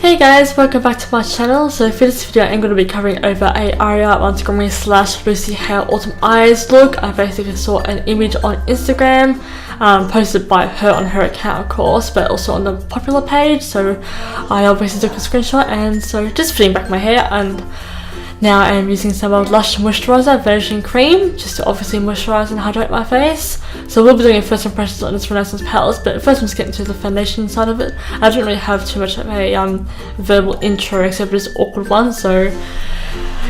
Hey guys, welcome back to my channel. So for this video I'm going to be covering over a Aria Montgomery / Lucy Hale Autumn Eyes look. I basically saw an image on Instagram posted by her on her account of course, but also on the popular page, so I obviously took a screenshot and so just fitting back my hair. And now I am using some of Lush Moisturiser Vanishing Cream just to obviously moisturise and hydrate my face. So we'll be doing first impressions on this Renaissance palette, but first I'm just getting to the foundation side of it. I don't really have too much of a verbal intro except this awkward one, so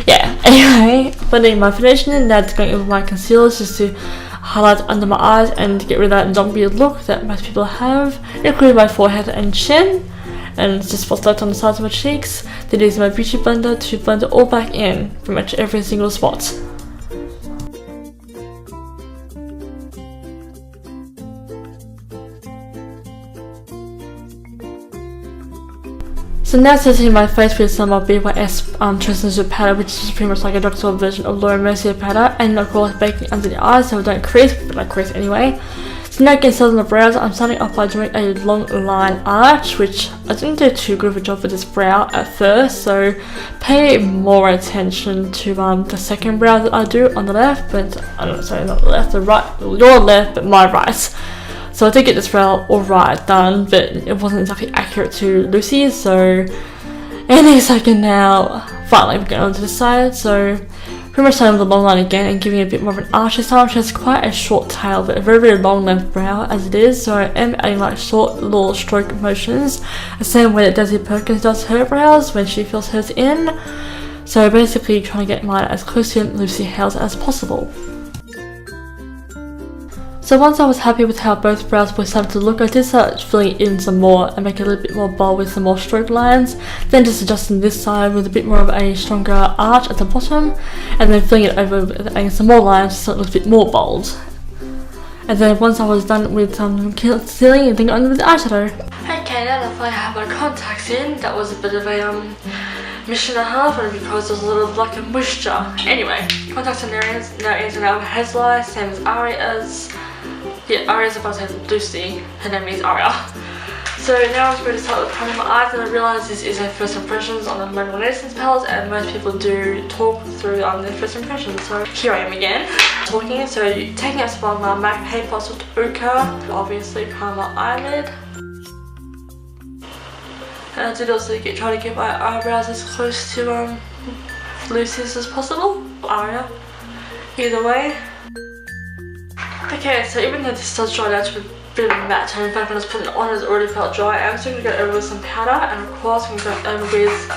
yeah. Anyway, blending my foundation in, now going over my concealers just to highlight under my eyes and get rid of that zombie look that most people have, including my forehead and chin. And just what's left on the sides of my cheeks. Then using my beauty blender to blend it all back in, pretty much every single spot. So now setting my face with some of BYS translucent powder, which is pretty much like a drugstore version of Laura Mercier powder, and of course baking under the eyes so I don't crease, but I crease anyway. So now getting started on the brows, I'm starting off by doing a long line arch, which I didn't do too good of a job with this brow at first, so pay more attention to the second brow that I do on the left, but sorry, not the left, the right, your left, but my right. So I did get this brow alright done, but it wasn't exactly accurate to Lucy's, so any second now, finally we're going on to the side, so pretty much starting with the long line again and giving it a bit more of an arch this time, which has quite a short tail but a very long length brow as it is, so I am adding like short little stroke motions, the same way that Desi Perkins does her brows when she fills hers in, so basically trying to get mine as close to Lucy Hale's as possible. So once I was happy with how both brows were starting to look, I did start filling in some more and make it a little bit more bold with some more stroke lines, then just adjusting this side with a bit more of a stronger arch at the bottom, and then filling it over with adding some more lines so it looks a bit more bold. And then once I was done with concealing and then on with the eyeshadow. Okay, now that I have my contacts in, that was a bit of a mission and a half, and because there's a lot of lack of moisture. Anyway, contacts and earrings, now is an Hale, same as Aria's. Yeah, Aria's about to have Lucy, her name is Aria. So now I'm going to start with priming my eyes, and I realise this is their first impressions on the Renaissance palettes, and most people do talk through their first impressions. So here I am again, talking. So taking out some of my MAC Plus with Ochre, obviously prime my eyelid. And I did also try to get my eyebrows as close to Lucy's as possible, Aria, either way. Okay, so even though this does dry down to a bit of a matte tone, in fact when I was putting it on it already felt dry, I'm still going to go over with some powder, and of course I'm going to go over with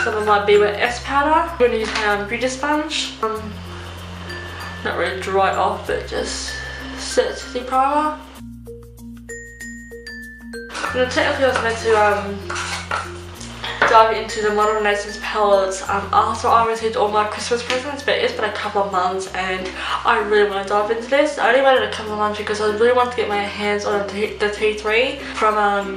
some of my BYS powder. I'm going to use my beauty sponge, not really dry off but just set the primer. And technically I was meant to dive into the Modern Renaissance palettes after I received all my Christmas presents, but it's been a couple of months and I really want to dive into this. I only waited a couple of months because I really want to get my hands on the T3 from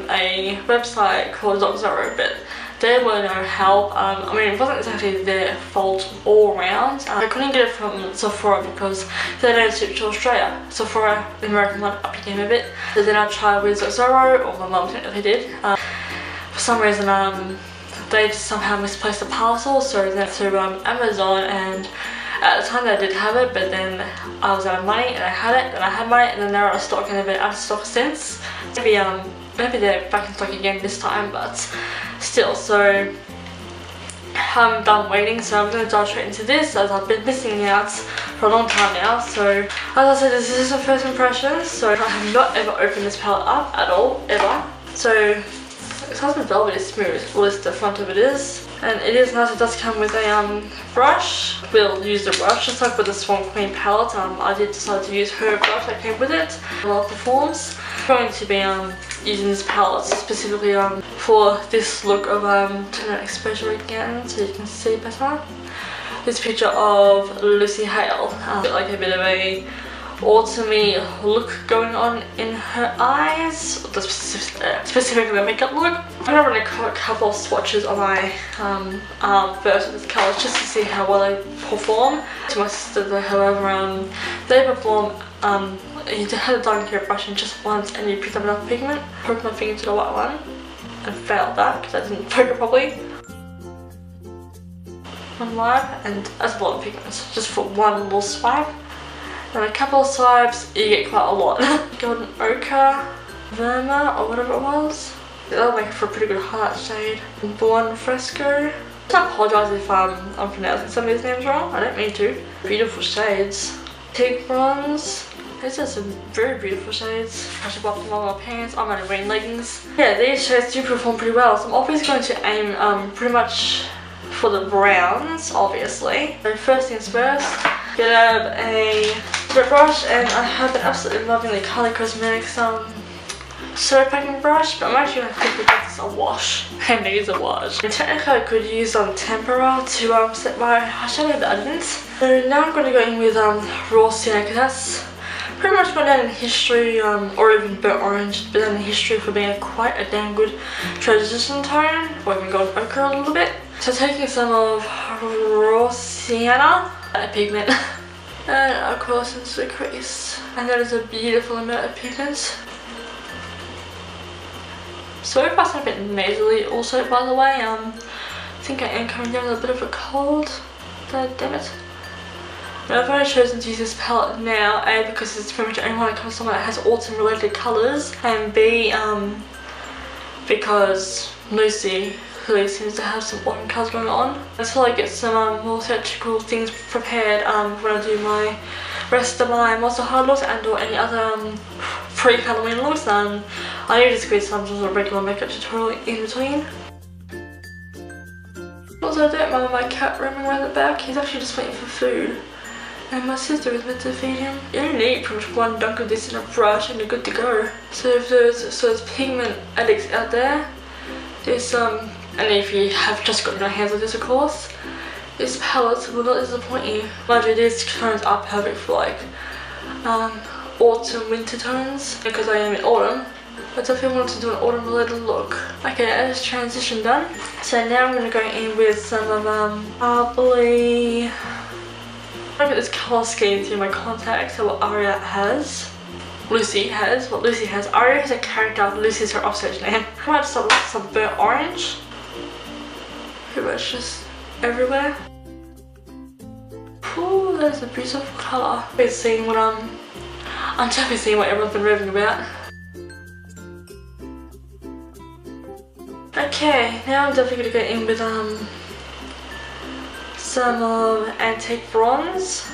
a website called Zoro, but they were no help. I mean, it wasn't exactly their fault all around. I couldn't get it from Sephora because they don't ship to Australia. Sephora, the American one, up the game a bit. So then I tried with Zoro, or my mum technically did. For some reason, they just somehow misplaced the parcel, so then through Amazon, and at the time they did have it, but then I was out of money and I had it, and I had money, and then they're out of stock and they've been out of stock since. Maybe they're back in stock again this time, but still. So I'm done waiting, so I'm going to dive straight into this as I've been missing out for a long time now. So as I said, this is the first impression, so I have not ever opened this palette up at all, ever. So it's nice and velvety smooth, at least the front of it is. And it is nice, it does come with a brush. We'll use the brush, just like with the Swan Queen palette. I did decide to use her brush that came with it. Well, performs. I'm going to be using this palette specifically for this look of turn on exposure again so you can see better. This picture of Lucy Hale, like a bit of a autumny look going on in her eyes, specifically the makeup look. I'm going to run a couple of swatches on my arm first with this colour just to see how well they perform. To my sister, however, they perform you had a diamond hair brush in just once and you picked up enough pigment. Hook my finger to the white one. and failed that because I didn't focus properly. One wipe, and that's a lot of pigments just for one little swipe. And a couple of swipes, you get quite a lot. Golden ochre, verma, or whatever it was. That'll make it for a pretty good highlight shade. Buon fresco. I apologise if I'm pronouncing some of these names wrong. I don't mean to. Beautiful shades. Pig bronze. These are some very beautiful shades. I should pop them on my pants. I'm only wearing leggings. Yeah, these shades do perform pretty well. So I'm obviously going to aim pretty much for the browns, obviously. So first things first, get out a split brush, and I have been absolutely loving the Color Cosmetics soda packing brush, but I'm actually going to quickly give this a wash. And use a wash. And technically I could use tempera to set my eyeshadow, but I didn't. So now I'm going to go in with raw sienna, because that's pretty much gone down in history, or even burnt orange, but then in history for being quite a damn good transition tone, or even golden ochre a little bit. So taking some of raw sienna, a pigment, and of course into the crease. And that is a beautiful amount of pigment. So if I sound a bit nasally also, by the way, I think I am coming down with a bit of a cold. God damn it. But I've only chosen to use this palette now, A, because it's pretty much the only one that comes from that has autumn related colours, and B, because Lucy really seems to have some autumn colours going on. Until I get some more theatrical things prepared when I do my rest of my Monster High looks and or any other pre-Halloween looks, I need to squeeze some sort of regular makeup tutorial in between. Also, I don't mind my cat roaming around the back. He's actually just waiting for food. And my sister is meant to feed him. You only need pretty much one dunk of this in a brush and you're good to go. So if there's pigment addicts out there, this and if you have just got your hands on this, of course, this palette will not disappoint you. Mind you, these tones are perfect for like autumn winter tones, because I am in autumn. But if you want to do an autumn related look. Okay, that's transition done. So now I'm going to go in with some of Arbly. Look at this colour scheme through my contacts. So what Aria has, Lucy has, what Lucy has. Aria is a character, Lucy is her offstage name. I might start with some burnt orange. Pretty much just everywhere. Ooh, that is a beautiful colour. I'm seeing what I'm definitely seeing what everyone's been raving about. Okay, now I'm definitely going to go in with some of Antique Bronze.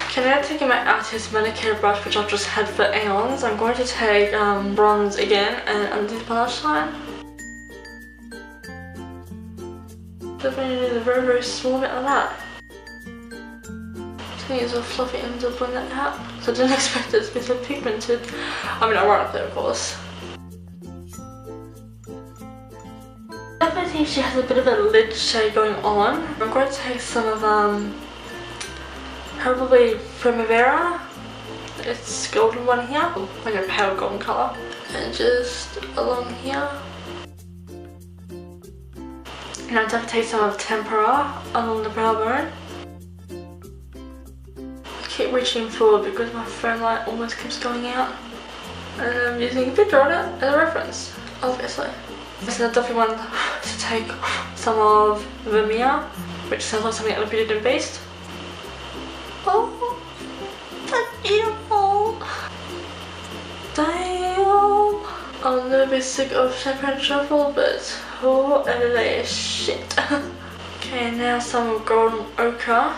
Okay, now taking my Artist Manicure brush, which I've just had for aeons, I'm going to take bronze again and underneath my lash line. Definitely need a very, very small bit of that. Just gonna use a fluffy end to blend that out. So I didn't expect it to be so pigmented. I mean, ironically, of course. I definitely think she has a bit of a lid shade going on. I'm going to take some of probably Primavera. It's golden one here, like a pale golden colour, and just along here. And I'm going to take some of Tempera along the brow bone. I keep reaching forward because my phone light almost keeps going out. And I'm using a picture on it as a reference, obviously. So I definitely want to take some of Vermeer, which sounds like something out of Beauty and the Beast. Oh, that's beautiful. Damn. I'm a little bit sick of champagne truffle, but holy shit. Okay, now some golden ochre.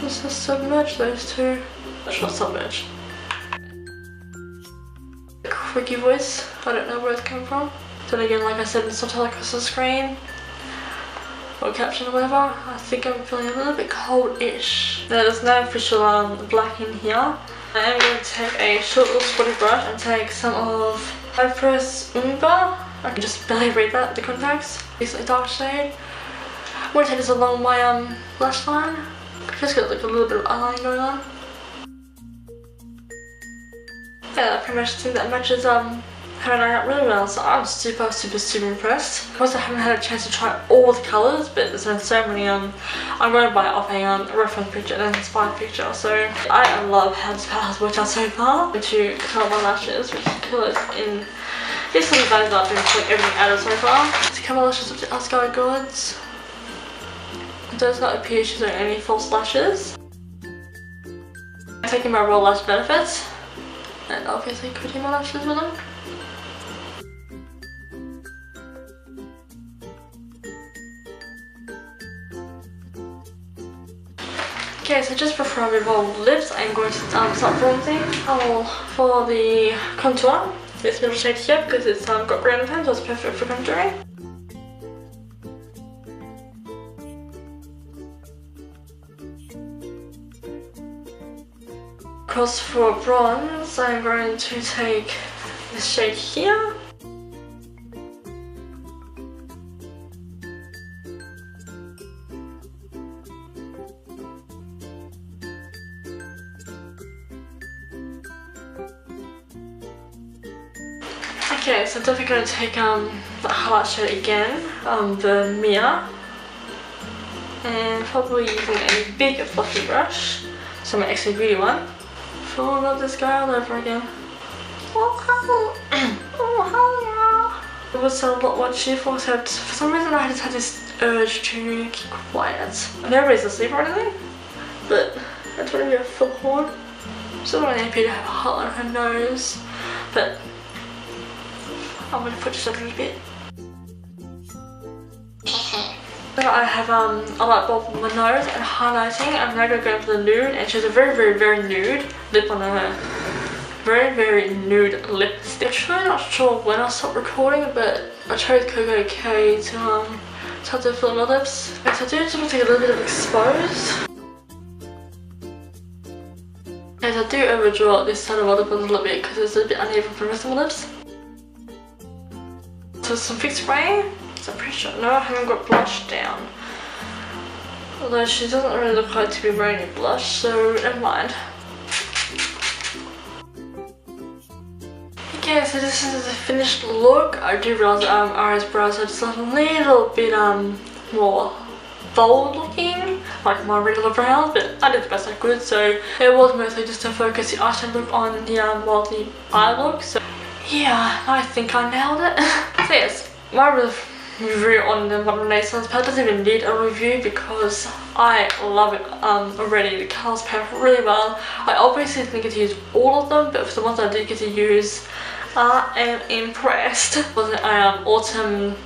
Let's just submerge those two. That's not submerge. Quickie voice. I don't know where it's coming from. Then again, like I said, it's not across the screen or caption or whatever. I think I'm feeling a little bit cold-ish. Now there's no official black in here. I am going to take a short little spotty brush and take some of Cypress Umber. I can just barely read that, the contacts. Decently dark shade. I'm going to take this along my lash line. Just got like a little bit of eyeliner going on. Yeah, that pretty much seems that matches turned out really well, so I'm super impressed. Of course, I haven't had a chance to try all the colours, but there's been so many. I'm going to buy it off a reference picture and an inspired picture. So I love how this palette has worked out so far. To colour my lashes, which colours in these little bags that I've been putting everything out of so far. To colour my lashes with the Asgard Goods. It does not appear she's wearing any false lashes. I'm taking my Raw Lash Benefits and obviously coating my lashes with them. Okay, so just before I move on lips, I'm going to start bronzing. For the contour, this middle shade here because it's got brown tone, so it's perfect for contouring. Of course, for bronze, I'm going to take this shade here. Okay, so I'm definitely going to take the highlight shade again, the Mia, and probably using a big fluffy brush, so my extra beauty one. Falling love this guy all over again. Oh yeah. It was a lot more cheerful, except for some reason I just had this urge to keep quiet. Nobody's asleep or anything, but I just want to be a full horn. Still not happy to have a highlight on her nose, but I'm going to put just a little bit. So I have a light bulb on my nose and highlighting. I'm now going to go for the nude, and she has a very nude lip on her. Very nude lipstick. I'm actually not sure when I stopped recording, but I chose Coco K to start to fill my lips. Okay, so I do just want to take a little bit of exposed. Okay, so I do overdraw this side of my lip a little bit because it's a bit uneven for the rest of my lips. So some fixed spray. So I'm pretty sure. No, I haven't got blush down. Although she doesn't really look like to be wearing any blush, so never mind. Okay, so this is the finished look. I do realize Ari's brows are just a little bit more bold looking, like my regular brows, but I did the best I could. So it was mostly just to focus the eyeshadow look on the the eye look. So yeah, I think I nailed it. So yes, my review on the Modern Renaissance palette doesn't even need a review because I love it already. The colours pair really well. I obviously didn't get to use all of them, but for the ones I did get to use, I am impressed. It was an autumn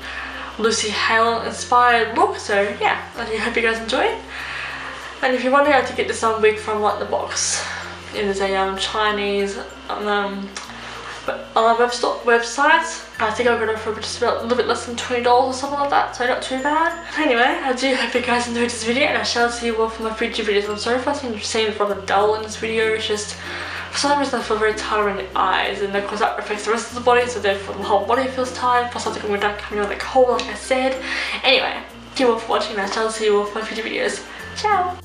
Lucy Hale inspired look, so yeah, I do hope you guys enjoy it. And if you're wondering how to get this wig from like the box, it is a Chinese website. I think I got it for just about a little bit less than $20 or something like that, so not too bad. Anyway, I do hope you guys enjoyed this video, and I shall see you all for my future videos. I'm sorry if I seem to seem rather dull in this video. It's just for some reason I feel very tired around the eyes, and of course that affects the rest of the body, so therefore the whole body feels tired. Plus I think I'm done coming on the cold, like I said. Anyway, thank you all for watching, and I shall see you all for my future videos. Ciao!